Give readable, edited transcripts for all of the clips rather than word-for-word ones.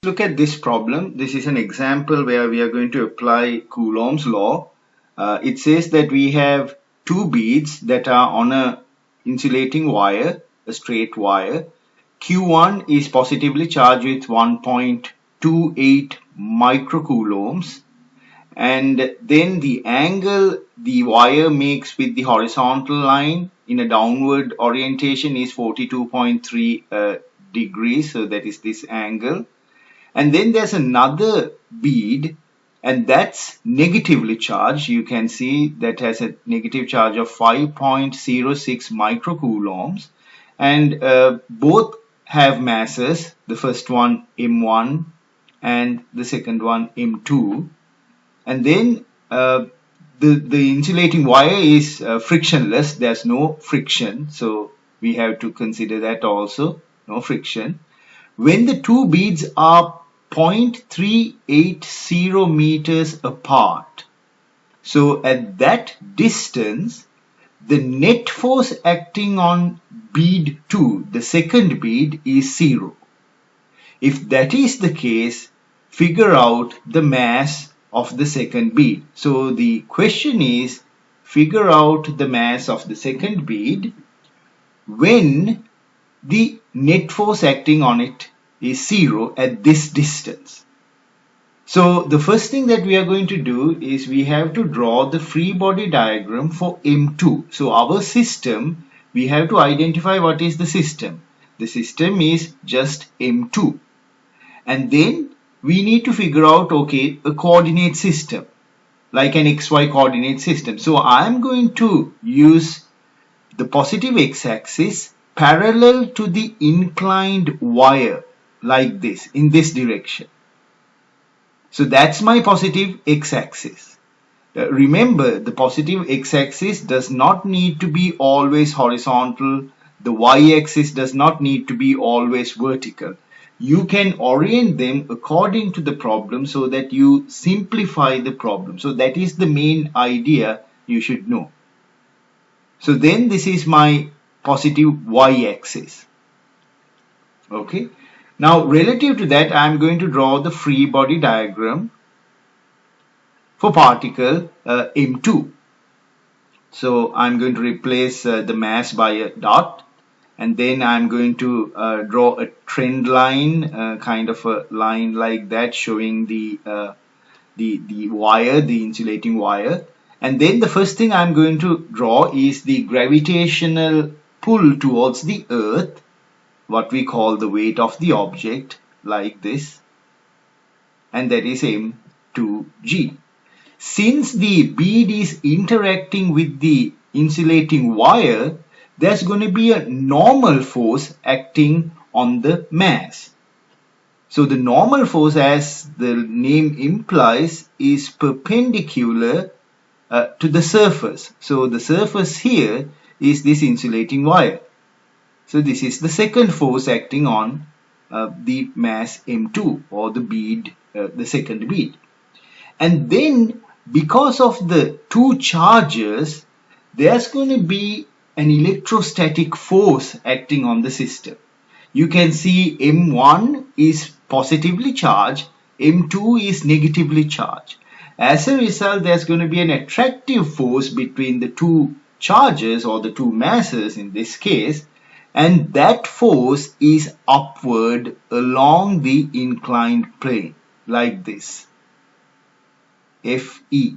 Look at this problem. This is an example where we are going to apply Coulomb's law. It says that we have two beads that are on a insulating wire, a straight wire. Q1 is positively charged with 1.28 microcoulombs, and then the angle the wire makes with the horizontal line in a downward orientation is 42.3 degrees, so that is this angle. And then there's another bead, and that's negatively charged. You can see that has a negative charge of 5.06 microcoulombs, and both have masses. The first one M1 and the second one M2. And then the insulating wire is frictionless. There's no friction, so we have to consider that also, no friction. When the two beads are 0.380 meters apart, so at that distance, the net force acting on bead 2, the second bead, is 0. If that is the case, figure out the mass of the second bead. So the question is, figure out the mass of the second bead when the net force acting on it is 0 at this distance. So the first thing that we are going to do is we have to draw the free body diagram for M2. So our system, we have to identify what is the system. The system is just M2. And then we need to figure out, okay, a coordinate system, like an XY coordinate system. So I'm going to use the positive x-axis parallel to the inclined wire, like this, in this direction. So that's my positive x-axis. Remember, the positive x-axis does not need to be always horizontal. The y-axis does not need to be always vertical. You can orient them according to the problem so that you simplify the problem. So that is the main idea you should know. So then this is my positive y-axis. Okay. Now, relative to that, I am going to draw the free body diagram for particle M2. So, I am going to replace the mass by a dot, and then I am going to draw a trend line, kind of a line like that, showing the wire, the insulating wire. And then the first thing I am going to draw is the gravitational pull towards the earth, what we call the weight of the object, like this, and that is M2G. Since the bead is interacting with the insulating wire, there's going to be a normal force acting on the mass. So the normal force, as the name implies, is perpendicular to the surface. So the surface here is this insulating wire. So this is the second force acting on the mass M2, or the bead, the second bead. And then because of the two charges, there's going to be an electrostatic force acting on the system. You can see M1 is positively charged, M2 is negatively charged. As a result, there's going to be an attractive force between the two charges, or the two masses in this case, and that force is upward along the inclined plane, like this, Fe.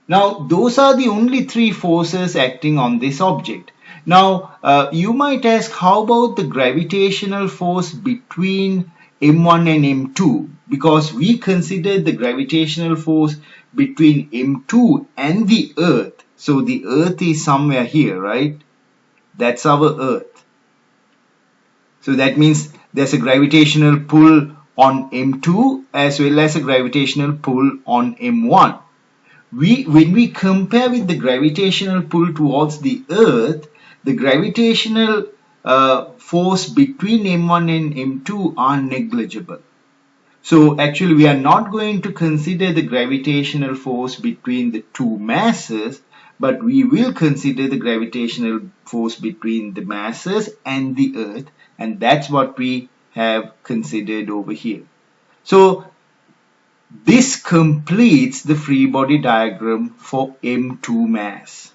Now, those are the only three forces acting on this object. Now, you might ask, how about the gravitational force between M1 and M2? Because we considered the gravitational force between M2 and the Earth. So the Earth is somewhere here, right? That's our Earth. So that means there's a gravitational pull on M2 as well as a gravitational pull on M1. When we compare with the gravitational pull towards the Earth, the gravitational force between M1 and M2 are negligible. So actually we are not going to consider the gravitational force between the two masses, but we will consider the gravitational force between the masses and the Earth, and that's what we have considered over here. So this completes the free body diagram for M2 mass.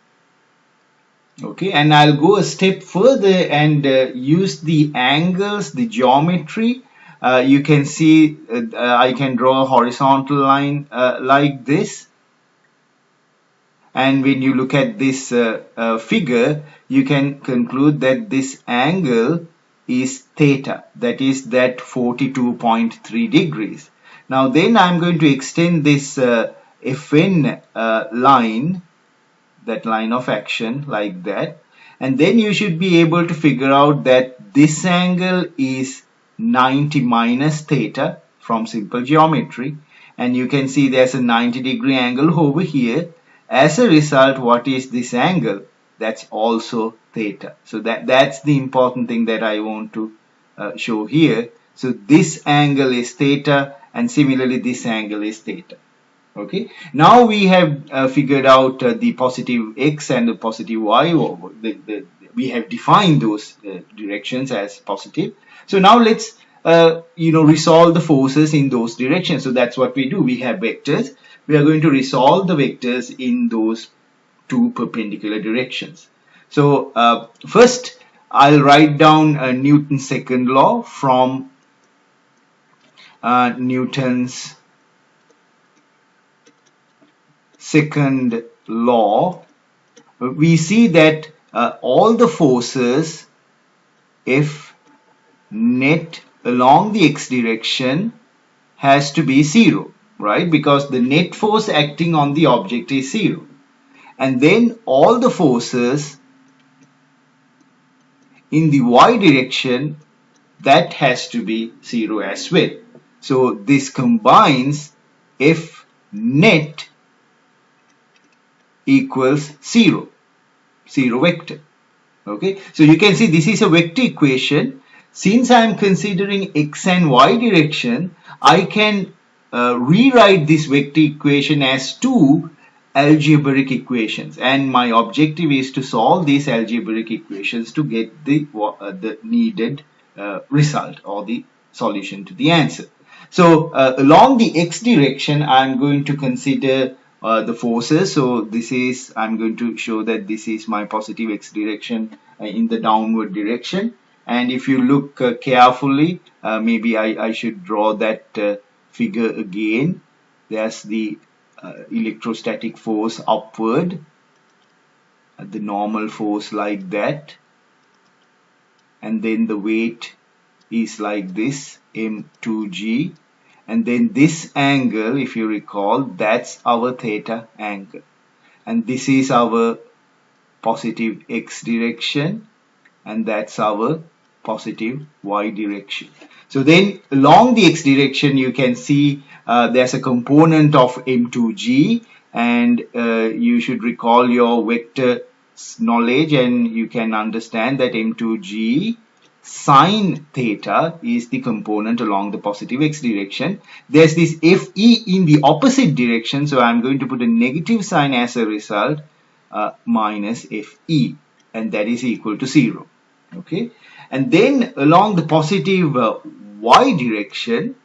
Okay, and I'll go a step further and use the angles, the geometry. You can see I can draw a horizontal line like this. And when you look at this figure, you can conclude that this angle is theta, that is that 42.3 degrees. Now then I'm going to extend this FN line, that line of action, like that, and then you should be able to figure out that this angle is 90 minus theta from simple geometry, and you can see there's a 90-degree angle over here. As a result, what is this angle? That's also theta. So that's the important thing that I want to show here. So this angle is theta, and similarly this angle is theta. Okay, now we have figured out the positive x and the positive y. We have defined those directions as positive. So now let's resolve the forces in those directions. So that's what we do. We have vectors. We are going to resolve the vectors in those two perpendicular directions. So first I'll write down Newton's second law from Newton's second law. We see that all the forces F net along the x direction has to be 0, right? Because the net force acting on the object is 0. And then all the forces in the y direction, that has to be 0 as well. So this combines F net equals 0 vector. Okay, so you can see this is a vector equation. Since I am considering x and y direction, I can rewrite this vector equation as two algebraic equations, and my objective is to solve these algebraic equations to get the needed result or the solution to the answer. So along the x direction, I'm going to consider the forces. So this is, I'm going to show that this is my positive x direction in the downward direction. And if you look carefully, maybe I should draw that figure again. There's the electrostatic force upward, the normal force like that, and then the weight is like this, m2g, and then this angle, if you recall, that's our theta angle, and this is our positive x direction, and that's our positive y direction. So then along the x direction, you can see there's a component of m2g, and you should recall your vector knowledge, and you can understand that m2g sine theta is the component along the positive x direction. There's this fe in the opposite direction, so I'm going to put a negative sign as a result, minus fe, and that is equal to 0. Okay, and then along the positive y direction,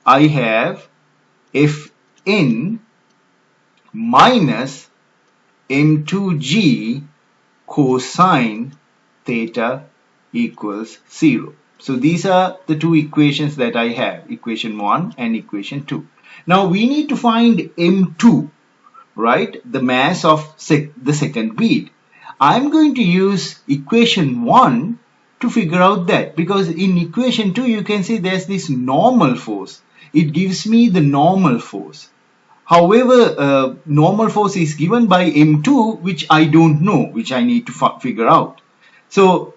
I have Fn minus m2g cosine theta equals 0. So these are the two equations that I have, equation 1 and equation 2. Now we need to find m2, right? The mass of the second bead. I'm going to use equation 1 to figure out that, because in equation 2 you can see there's this normal force. It gives me the normal force. However, normal force is given by m2, which I don't know, which I need to figure out. So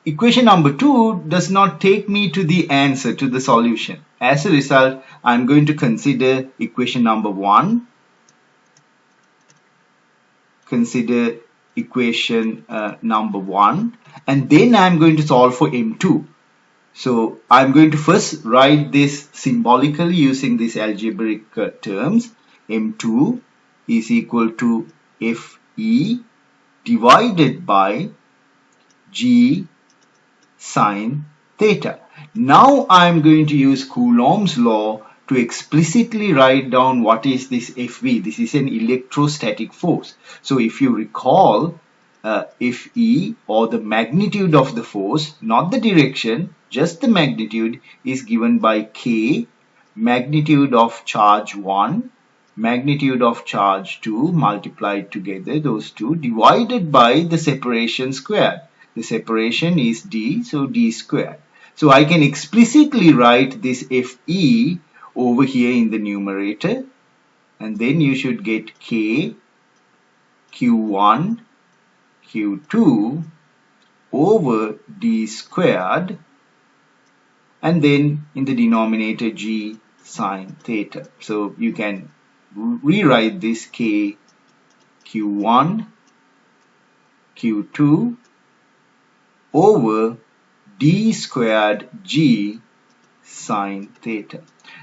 equation number 2 does not take me to the answer, to the solution. As a result, I'm going to consider equation number 1, consider equation number 1, and then I'm going to solve for m2. So I'm going to first write this symbolically using these algebraic terms. m2 is equal to fe divided by g sine theta. Now I'm going to use Coulomb's law to explicitly write down what is this Fv. This is an electrostatic force. So if you recall, Fe, or the magnitude of the force, not the direction, just the magnitude, is given by K, magnitude of charge 1, magnitude of charge 2 multiplied together, those two, divided by the separation squared. The separation is d, so d squared. So I can explicitly write this Fe over here in the numerator, and then you should get K, Q1, Q2 over d squared, and then in the denominator G sine theta. So you can rewrite this K, Q1, Q2 over d squared G sine theta.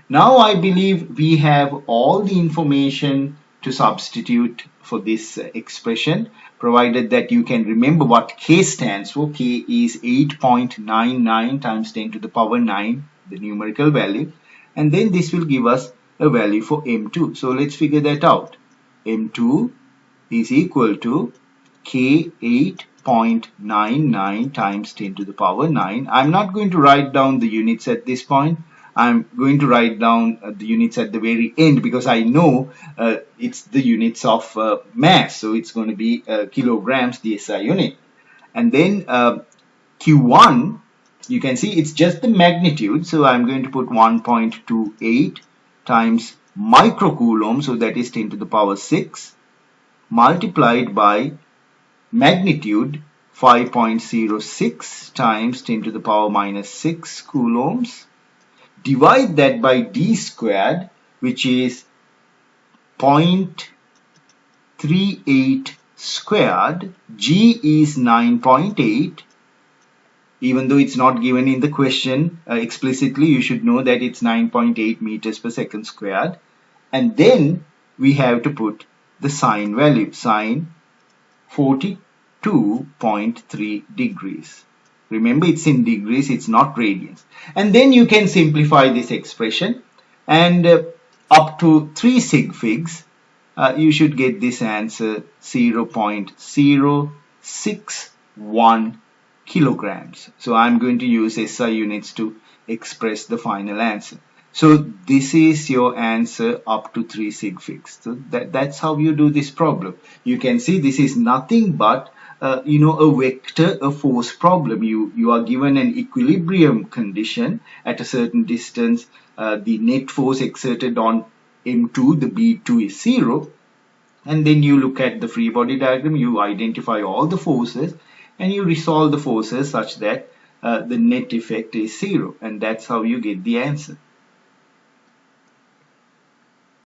Now I believe we have all the information to substitute for this expression, provided that you can remember what K stands for. K is 8.99 times 10 to the power 9, the numerical value, and then this will give us a value for M2. So let's figure that out. M2 is equal to K 8.99 times 10 to the power 9. I'm not going to write down the units at this point. I'm going to write down the units at the very end, because I know it's the units of mass. So it's going to be kilograms the SI unit. And then Q1, you can see it's just the magnitude. So I'm going to put 1.28 times microcoulomb. So that is 10 to the power 6 multiplied by magnitude 5.06 times 10 to the power minus 6 coulombs. Divide that by d squared, which is 0.38 squared. G is 9.8. Even though it's not given in the question explicitly, you should know that it's 9.8 meters per second squared. And then we have to put the sine value, sine 42.3 degrees. Remember, it's in degrees, it's not radians. And then you can simplify this expression, and up to 3 sig figs, you should get this answer 0.061 kilograms. So I'm going to use SI units to express the final answer. So this is your answer up to 3 sig figs. So that's how you do this problem. You can see this is nothing but a vector, a force problem. You are given an equilibrium condition at a certain distance. The net force exerted on M2, the B2 is 0. And then you look at the free body diagram, you identify all the forces, and you resolve the forces such that the net effect is 0. And that's how you get the answer.